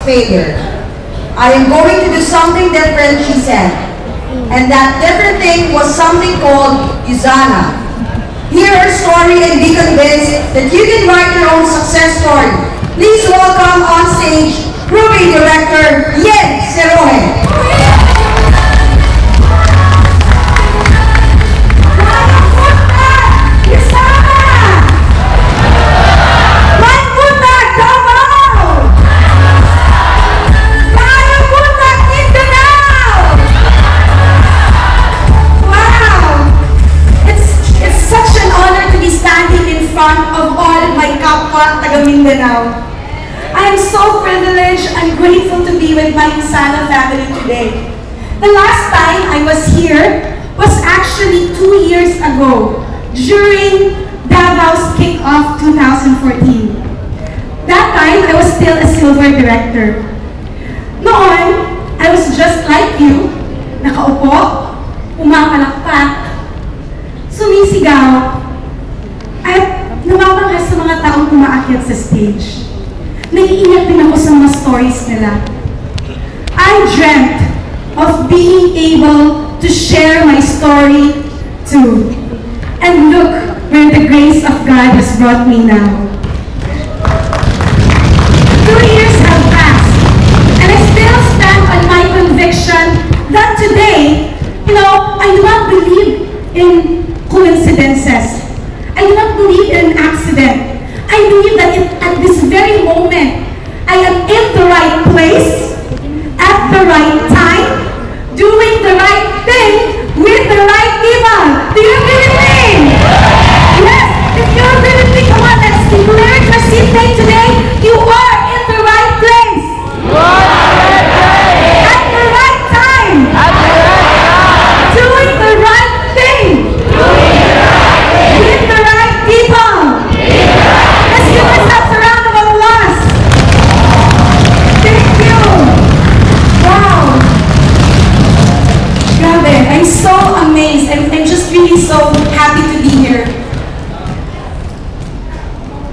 failure. I am going to do something different, she said. And that different thing was something called Usana. Hear her story and be convinced that you can write your own success story. Please welcome on stage Ruby Director Yen Serohe. Mindanao. I am so privileged and grateful to be with my Usana family today. The last time I was here was actually 2 years ago during Davao's Kickoff 2014. That time I was still a silver director. Noon, I was just like you, nakaupo, umakalakpak, sumisigaw, at namamangha sa mga taong umaakyat sa stage. Naiingat din ako sa mga stories nila. I dreamt of being able to share my story too. And look where the grace of God has brought me now. 2 years have passed, and I still stand on my conviction that today, I do not believe in coincidences. I do not believe in an accident. I believe that at this very moment, I am in the right place, at the right time, doing the right thing, with the right people. Do you agree with me? Yes, if you agree with me, come on, let's declare it for Sydney today. You are in the right place. At the right time. Doing the right thing. With the right people. Let's give ourselves a round of applause. Thank you. Wow. Grabe, I'm so amazed. I'm just really so happy to be here.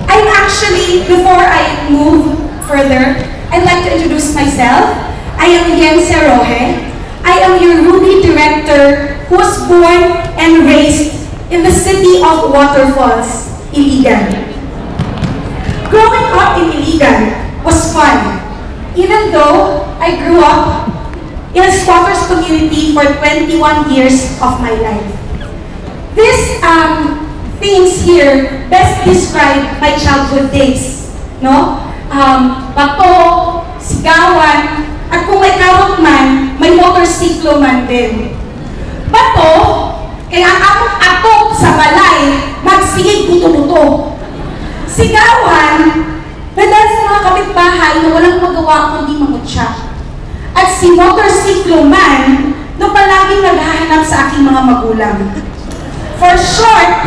I'm actually, before I move further, I'd like to introduce myself. I am Yen Serohe. I am your Ruby director who was born and raised in the city of Waterfalls, Iligan. Growing up in Iligan was fun, even though I grew up in a squatters community for 21 years of my life. These things here best describe my childhood days. No? Bato, sigawan, at kung may karot man, may motorsiklo man din. Bato, kaya akot-akot sa balay, magsigig buto-buto. Sigawan, dahil sa mga kapitbahay na walang magawa kundi mamutya. At si motorsiklo man, na palaging naghahanap sa aking mga magulang. For short,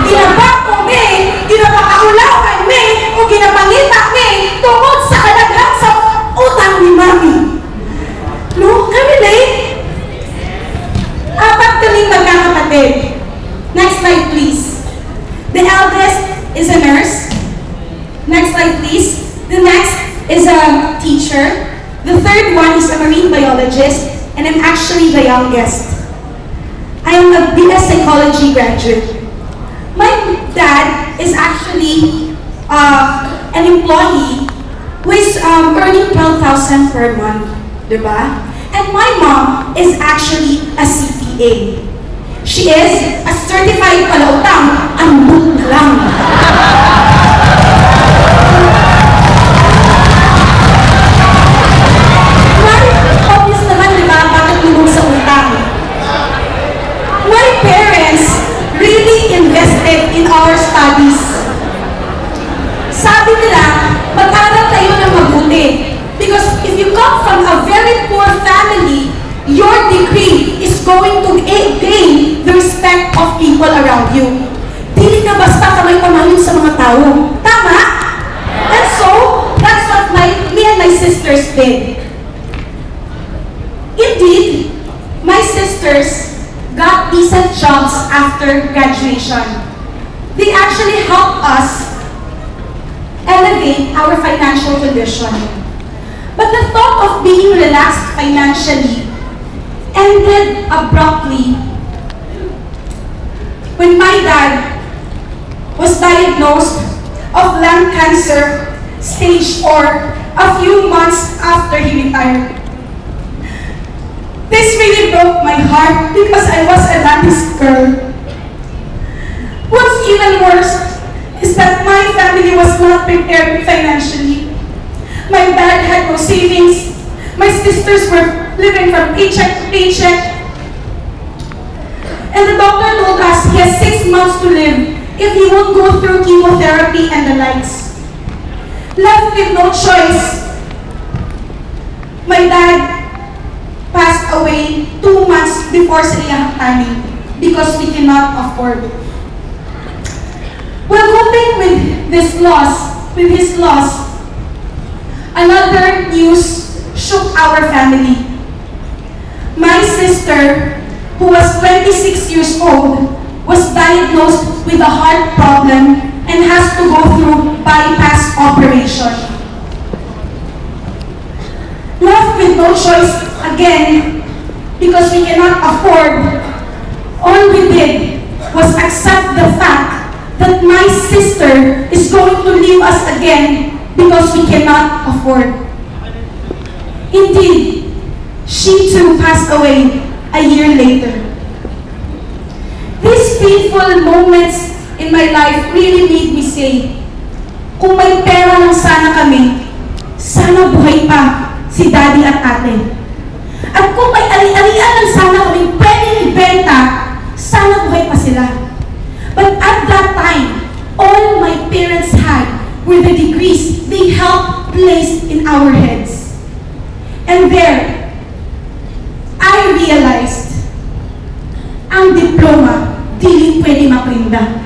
ginabak ko me, ginapakaulawan me, o ginapangita me, tungkol sa kalaghan sa utang ni Mami. No, kami late. 4 kaming magkakapatid. Next slide, please. The eldest is a nurse. Next slide, please. The next is a teacher. The third one is a marine biologist, and I'm actually the youngest. I am a BS Psychology graduate. My dad is actually an employee who is earning 12,000 per month, diba? And my mom is actually a CPA. She is a certified palautang, ambut lang. Obvious naman, diba, bakit lumong sa utang? My parents really invested in our studies. Sabi nila, mag-aral tayo ng mabuti. Because if you come from a very poor family, your degree is going to gain the respect of people around you. Dili ka basta kamay pamayon sa mga tao. Tama? And so, that's what me and my sisters did. Indeed, my sisters got decent jobs after graduation. They actually helped us elevate our financial condition. But the thought of being relaxed financially ended abruptly when my dad was diagnosed of lung cancer stage 4 a few months after he retired. This really broke my heart because I was a daddy's girl. What's even worse is that my family was not prepared financially. My dad had no savings. My sisters were living from paycheck to paycheck. And the doctor told us he has 6 months to live if he won't go through chemotherapy and the likes. Left with no choice, my dad passed away 2 months before sa iyang timing because we cannot afford. While coping with his loss, another news shook our family. My sister, who was 26 years old, was diagnosed with a heart problem and has to go through bypass operation. Left with no choice again, because we cannot afford, all we did was accept the fact that my sister is going to leave us again because we cannot afford. Indeed, she too passed away a year later. These painful moments in my life really made me say, kung may pera lang sana kami, sana buhay pa si daddy at ate. At kung may ari-arian lang sana kami pwedeng ibenta, sana buhay pa sila. But at that time, all my parents had were the degrees they helped place in our heads. And there, I realized, ang diploma, di pwede maprinda.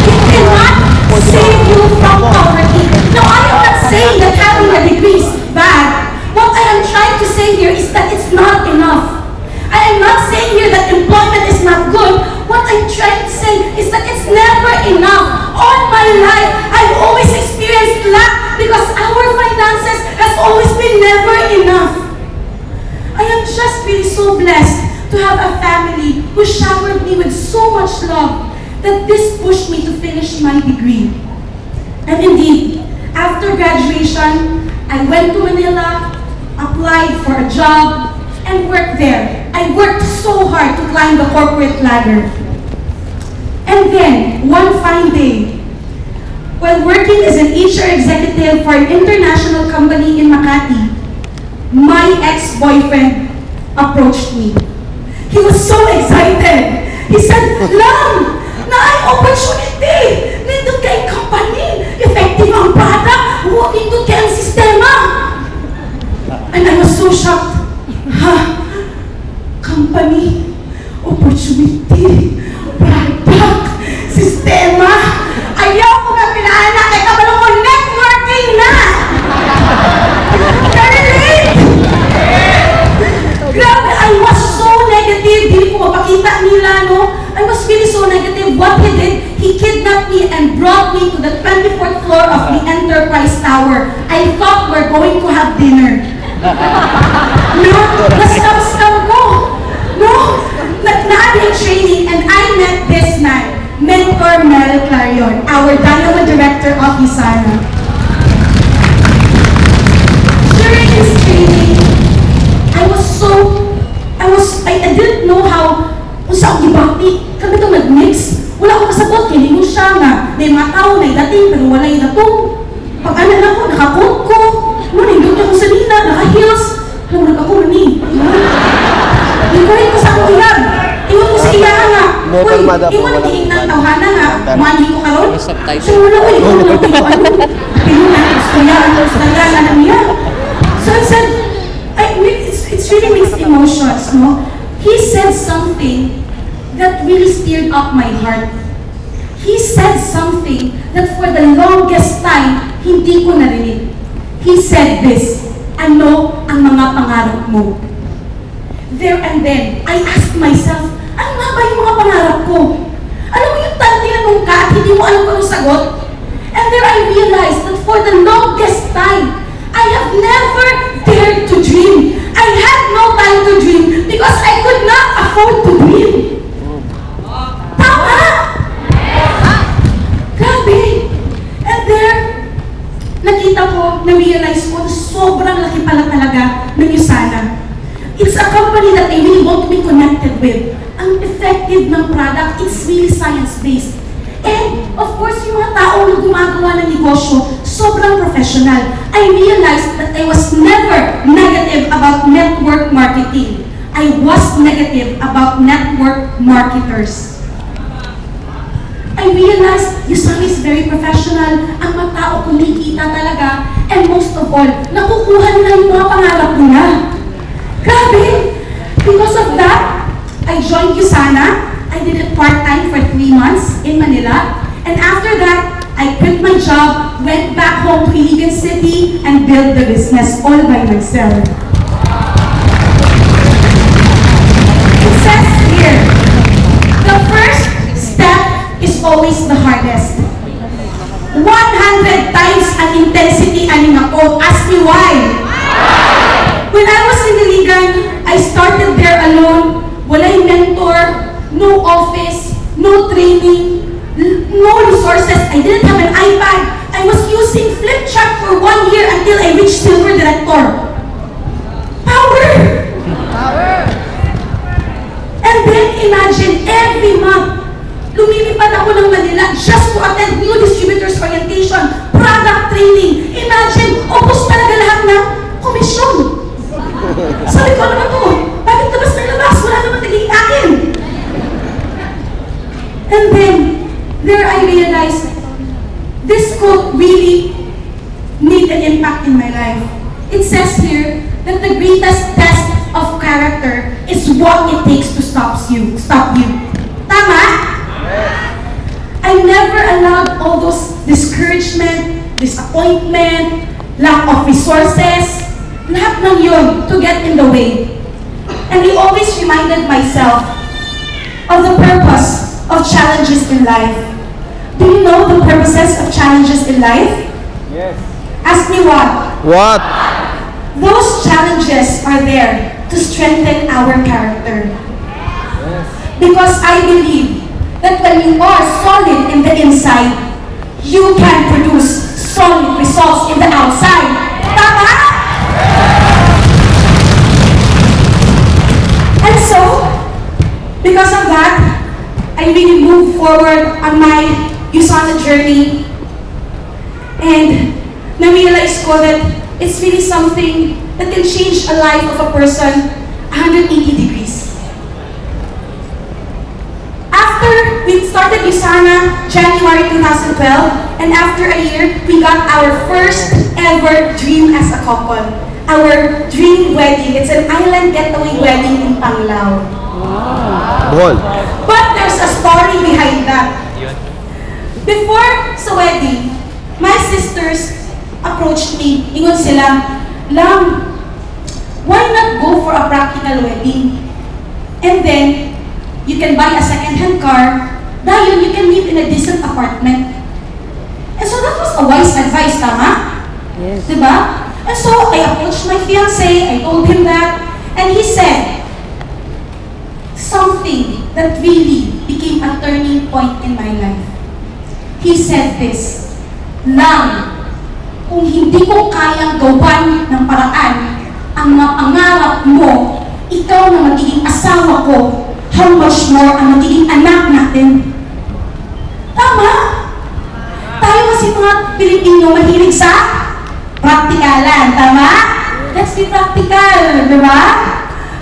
It cannot save you from poverty. Now, I am not saying that having a degree is bad. What I am trying to say here is that it's not enough. I am not saying here that employment is not good. What I'm trying to say is that it's never enough. All my life, I've always experienced lack because our finances has always been never enough. I am just really so blessed to have a family who showered me with so much love that this pushed me to finish my degree. And indeed, after graduation, I went to Manila, applied for a job, and worked there. I worked so hard to climb the corporate ladder. And then, one fine day, while working as an HR executive for an international company in Makati, my ex-boyfriend approached me. He was so excited. He said, "Lam, naay opportunity! Nindot kay company! Effective ang product! Huwag nindot kay ang sistema!" And I was so shocked. Company, opportunity, product, sistema. Ayaw ko na pinaanak kay kabalo ko networking na. Very late. Grabe, I was so negative. Hindi ko mapakita nila, no? I was really so negative. What he did, he kidnapped me and brought me to the 24th floor of the Enterprise Tower. I thought we're going to have dinner. No, na-scam ko. No, nag-naabing training and I met this man, Mentor Mel Clarion, our Diamond Director of Isana. During his training, I didn't know how, kung saan gibati, kami itong nag-mix. Wala ko kasabot, kaya mo siya nga, may mga tao na dating, pero wala yung datong. Pag-anan ako, nakakot ko, nindot ako sa nina, naka-heels, nag ako na ni. Ikuhin ko sa akong ilag. Iwan ko sa ilahan nga. Uy, iwan na tiing ng tawhana nga. Mani ko karon. So wala ko, ikaw na ko ano. Pinunan, istorya na niya. So I said, it's really mixed emotions, no? He said something that really stirred up my heart. He said something that for the longest time, hindi ko narinig. He said this, ano ang mga pangarap mo? There and then, I asked myself, ano nga ba yung mga pangarap ko? Alam mo yung tantilan mong ka at hindi mo alam kung anong sagot? And there I realized for the longest time, I have never dared to dream. I had no time to dream because I could not afford to dream. Tama! Grabe! And there, nakita ko, na-realize ko, sobrang laki pala talaga ng USANA. It's a company that I really want to be connected with. Ang effective ng product, it's really science-based. And, of course, yung mga taong na gumagawa ng negosyo, sobrang professional. I realized that I was never negative about network marketing. I was negative about network marketers. I realized USANA is very professional. Ang mga tao kumikita talaga. And most of all, nakukuha nila yung mga pangarap nila. Grabe! Because of that, I joined USANA. I did it part-time for 3 months in Manila. And after that, I quit my job, went back home to Iligan City, and built the business all by myself. It says here, the first step is always the hardest. 100 times ang intensity aning ako. Ask me why. When I was in Iligan, I started there alone. Walay mentor, no office, no training, no resources. I didn't have an iPad. I was using Flipchart for 1 year until I reached Silver Director. Power! And then imagine, every month, lumilipad ako ng Manila just to attend new distributors orientation, product training. Imagine, ubos talaga lahat ng komisyon. Sabi ko, ano ba ito? Bakit labas na labas? Wala naman naging akin. And then, there I realized, this could really make an impact in my life. It says here that the greatest test of character is what it takes to stop you. Tama? I never allowed all those discouragement, disappointment, lack of resources, lahat ng yun to get in the way. And I always reminded myself of the purpose of challenges in life. Do you know the purposes of challenges in life? Yes. Ask me what? What? Those challenges are there to strengthen our character. Yes. Because I believe that when you are solid in the inside, you can produce solid results in the outside. Tama? And so, because of that, I really moved forward on my USANA journey, and na-realize ko that it's really something that can change a life of a person 180 degrees. After we started USANA, January 2012, and after a year, we got our first ever dream as a couple. Our dream wedding. It's an island getaway wedding in Panglao. Bohol. But there's a story behind that. Before sa wedding, my sisters approached me. Ingon sila, Lam, why not go for a practical wedding? And then, you can buy a second-hand car. Dahil you can live in a decent apartment. And so that was a wise advice, tama? Yes. Diba? And so I approached my fiancé, I told him that, and he said something that really became a turning point in my life. He said this, Lam, kung hindi ko kayang gawan ng paraan ang mga pangarap mo, ikaw na magiging asawa ko, how much more ang magiging anak natin. Tama? Tayo kasi mga Pilipino mahilig sa praktikalan, tama? Let's be practical, di ba?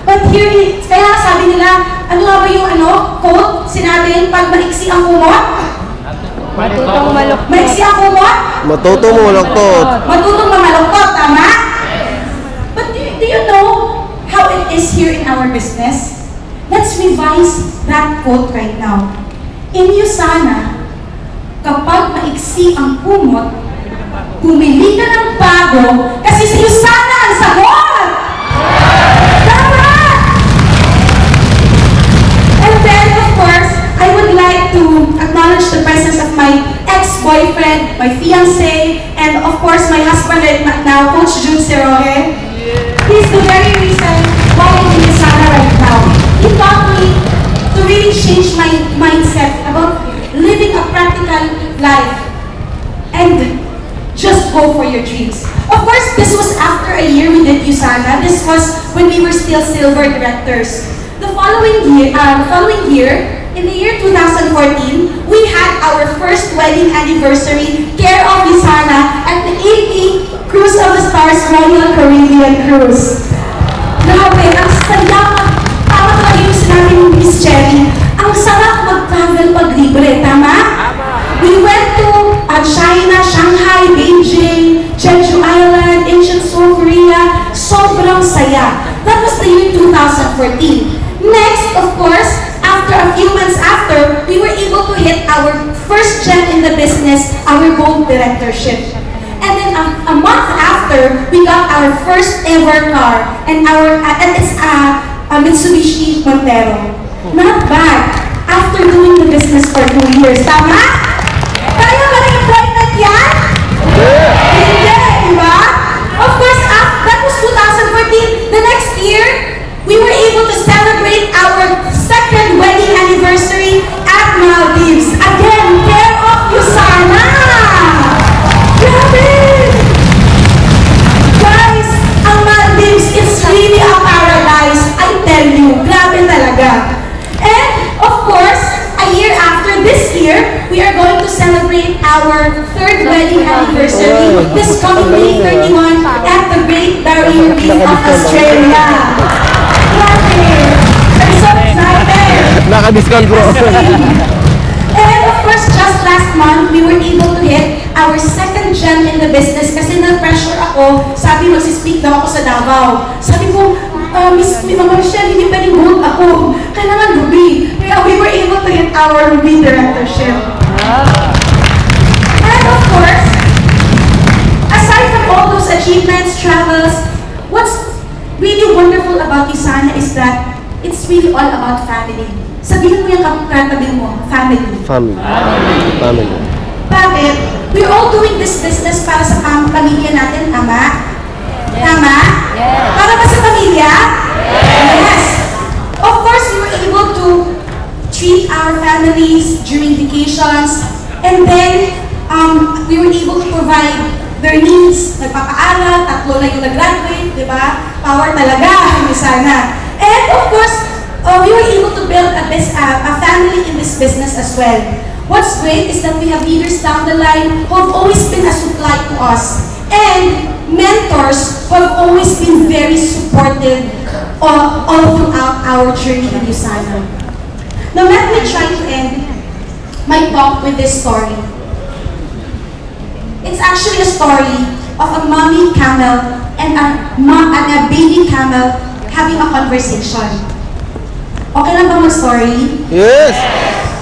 But here, kaya sabi nila, ano nga ba yung quote? Sinabi, pag maiksi ang kumot, Matutong maluktot. maiksi ang kumot, Matutong maluktot. matutong mamaluktot, tama? But do you know how it is here in our business? Let's revise that quote right now. In USANA, kapag maiksi ang kumot, bumili ka ng bago kasi sa USANA ang sagot! Tama! And then, of course, I would like to acknowledge the presence of my ex ex-boyfriend, my fiancé, and of course my husband right now, Coach Jude Seroje. He's the very reason why I'm in Sana right now. He taught me to really change my mindset about living a practical life and just go for your dreams. Of course, this was after a year we did USANA. This was when we were still silver directors. The following year, in the year 2014, we had our first wedding anniversary care of USANA at the AP Cruise of the Stars Royal Caribbean Cruise. Grabe, ang saya, tama talaga yung sinabi ni Miss Cherry, ang sarap mag-travel pag libre, tama? We went to China, Shanghai, Beijing, Jeju Island, ancient Seoul, Korea. Sobrang saya. That was the year 2014. Next, of course, after a few months after, we were able to hit our first gem in the business, our gold directorship. And then a month after, we got our first ever car, and it's a Mitsubishi Montero. Not bad. After doing the business for 2 years, tama? Kaya ba ng employment yan? Hindi, diba? Of course, that was 2014. The next year, we were able to celebrate our second wedding anniversary at Maldives. Again, care of USANA! Grabe! Guys, ang Maldives is really a paradise. I tell you, grabe talaga. And, of course, a year after this year, we are going to celebrate our third wedding anniversary this coming May 31 at the Great Barrier Reef of Australia. Grabe! I'm so excited! Naka-discount bro. And of course, just last month, we were able to hit our second gem in the business kasi na-pressure ako. Sabi, magsispeak daw ako sa Davao. Sabi ko, Miss Mama Michelle, hindi pwedeng gold ako. Kailangan ruby. Kaya we were able to hit our ruby directorship. And of course, aside from all those achievements, travels, what's really wonderful about USANA is that it's really all about family. Sabihin mo yung katabi mo, family. Family. Bakit? We're all doing this business para sa pamilya natin, tama? Tama? Yes. Para ba sa pamilya? Yes. Of course, we were able to treat our families during vacations, and then we were able to provide their needs. Nagpapaaral, 3 na yung nag-graduate, di ba? Power talaga, hindi sana. And of course, we were able to build a family in this business as well. What's great is that we have leaders down the line who have always been a supply to us. And mentors who have always been very supportive all throughout our journey in USANA. Now let me try to end my talk with this story. It's actually a story of a mommy camel and a baby camel having a conversation. Okay lang ba mag-story? Yes!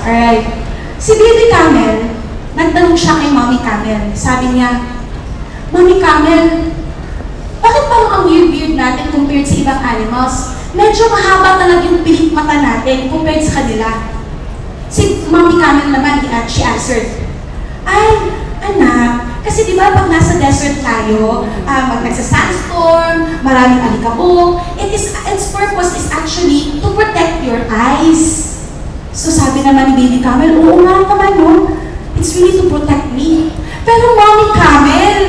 Alright. Si baby camel, nagtanong siya kay mommy camel. Sabi niya, Mami Camel, bakit parang ang weird-weird natin compared sa ibang animals? Medyo mahaba talaga yung pilik mata natin compared sa kanila. Si Mami Camel naman, she answered, ay, anak, kasi di ba pag nasa desert tayo, pag nagsa-sandstorm, maraming alikabok, its purpose is actually to protect your eyes. So sabi naman ni baby camel, oo nga naman no, it's really to protect me. Pero Mommy Camel,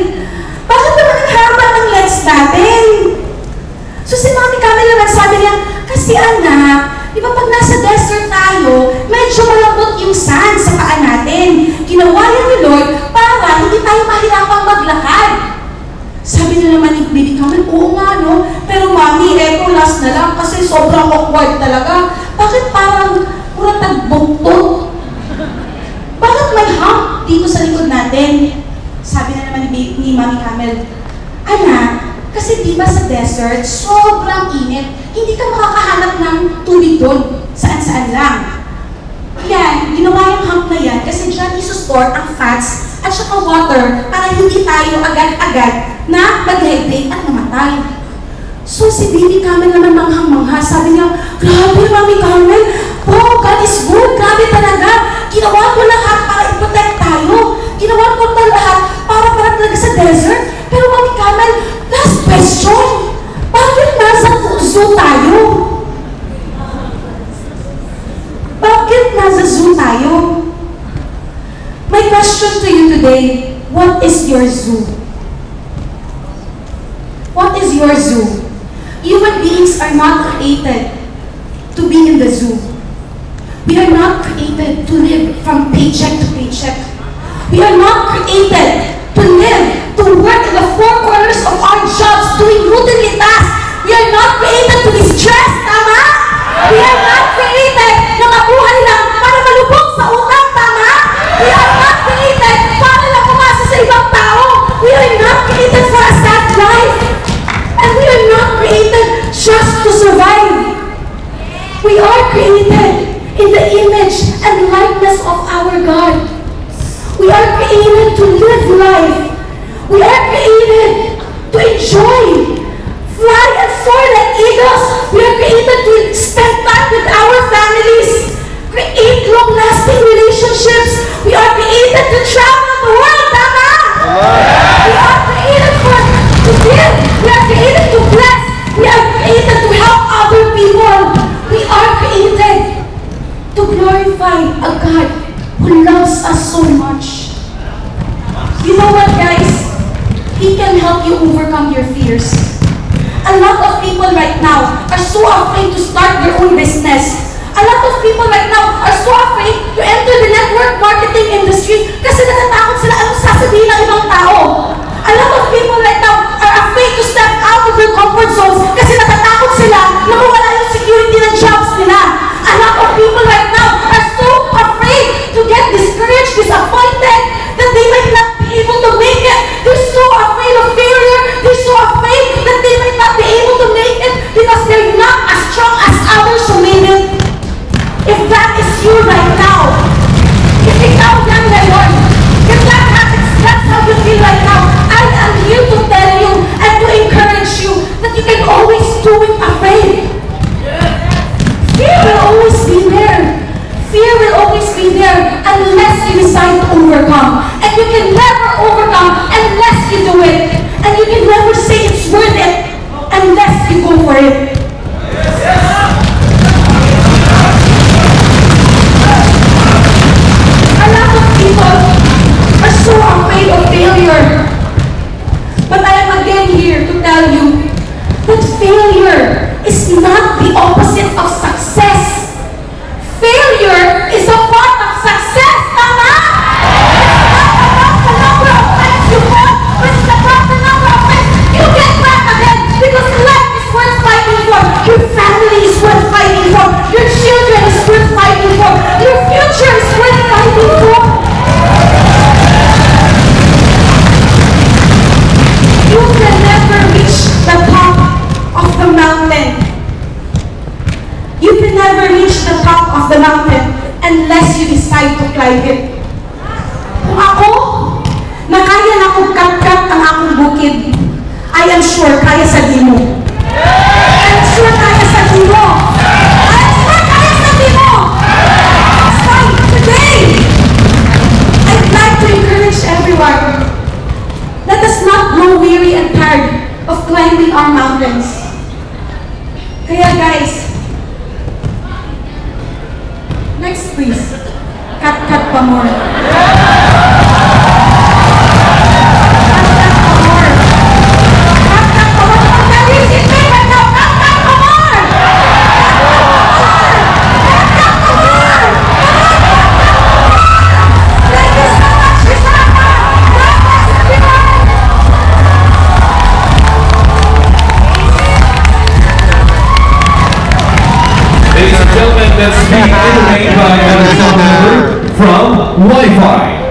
bakit naman ang haba ng legs natin? So si Mommy Camel naman sabi niya, kasi anak, di ba pag nasa desert tayo, medyo malambot yung sand sa paa natin. Ginawa yan ni Lord para hindi tayo mahirapang maglakad. Sabi na naman ni baby camel, oo nga no, pero Mommy, eto last na lang kasi sobrang awkward talaga. Bakit parang pura tagbuktot? Bakit may hump dito sa likod natin? Sabi na naman ni Mommy Camel, anak, kasi di ba sa desert, sobrang init, hindi ka makakahanap ng tubig doon, saan-saan lang. Yan, ginawa yung hump na yan kasi dyan isusstore ang fats at saka water para hindi tayo agad-agad na mag-hydrate at namatay. So si baby camel naman manghang-mangha, sabi niya, grabe Mommy Camel, oh God is good, grabe talaga, ginawa ko lahat para i-protect tayo. Ginawa ko na lahat para talaga sa desert. Pero Mami Carmel, last question. Bakit nasa zoo tayo? Bakit nasa zoo tayo? My question to you today, what is your zoo? What is your zoo? Human beings are not created to be in the zoo. We are not created to live from paycheck to paycheck. We are not created to live, to work in the four corners of our jobs, doing routine tasks. We are not created to be stressed, tama? We are not created na mabuhay lang para malubog sa utang, tama? We are not created para lang umasa sa ibang tao. We are not created for a sad life. And we are not created just to survive. We are created in the image and likeness of our God. We are created to live life. We are created to enjoy, fly and soar like eagles. We are created to spend time with our families, create long-lasting relationships. We are created to travel the world, tama? We are created to give. We are created to bless. We are created to help other people. We are created to glorify a God who loves us so much. You know what, guys? He can help you overcome your fears. A lot of people right now are so afraid to start their own business. A lot of people right now are so afraid to enter the network marketing industry kasi natatakot sila anong sasabihin ng ibang tao. A lot of people right now are afraid to step out of their comfort zones kasi natatakot sila na mawala yung security ng jobs nila. A lot of people right now are so afraid to get discouraged, disappointed, that they might not be able to make it. They're so afraid of failure. They're so afraid that they might not be able to make it because they're not as strong as others who made it. If that is you right now, if ikaw yan ngayon, if that happens, that's how you feel right now, I am here to tell you and to encourage you that you can always do it afraid. Fear will always be there. Fear will always be there unless you decide to overcome. And you can never overcome unless you do it. And you can never say it's worth it unless you go for it. A lot of people are so afraid of failure. But I am again here to tell you that failure is not the opposite of success. Failure is a part of success, tama? It's not about the number of times you fall, but it's about the number of times you get back again. Because life is worth fighting for. Your family is worth fighting for. Your children is worth fighting for. Your future is worth fighting for. You can never reach the top of the mountain. You can never reach the top of the mountain unless you decide to climb it. Kung ako, na kaya na akong kat-kat ang akong bukid, I am sure kaya sa dimo. I am sure kaya sa dimo. I am sure kaya sa dimo. So today, I'd like to encourage everyone. Let us not grow weary and tired of climbing our mountains. Kaya guys, next please. Cut pa more. Ladies and gentlemen, that's being entertained by another song member from Wi-Fi.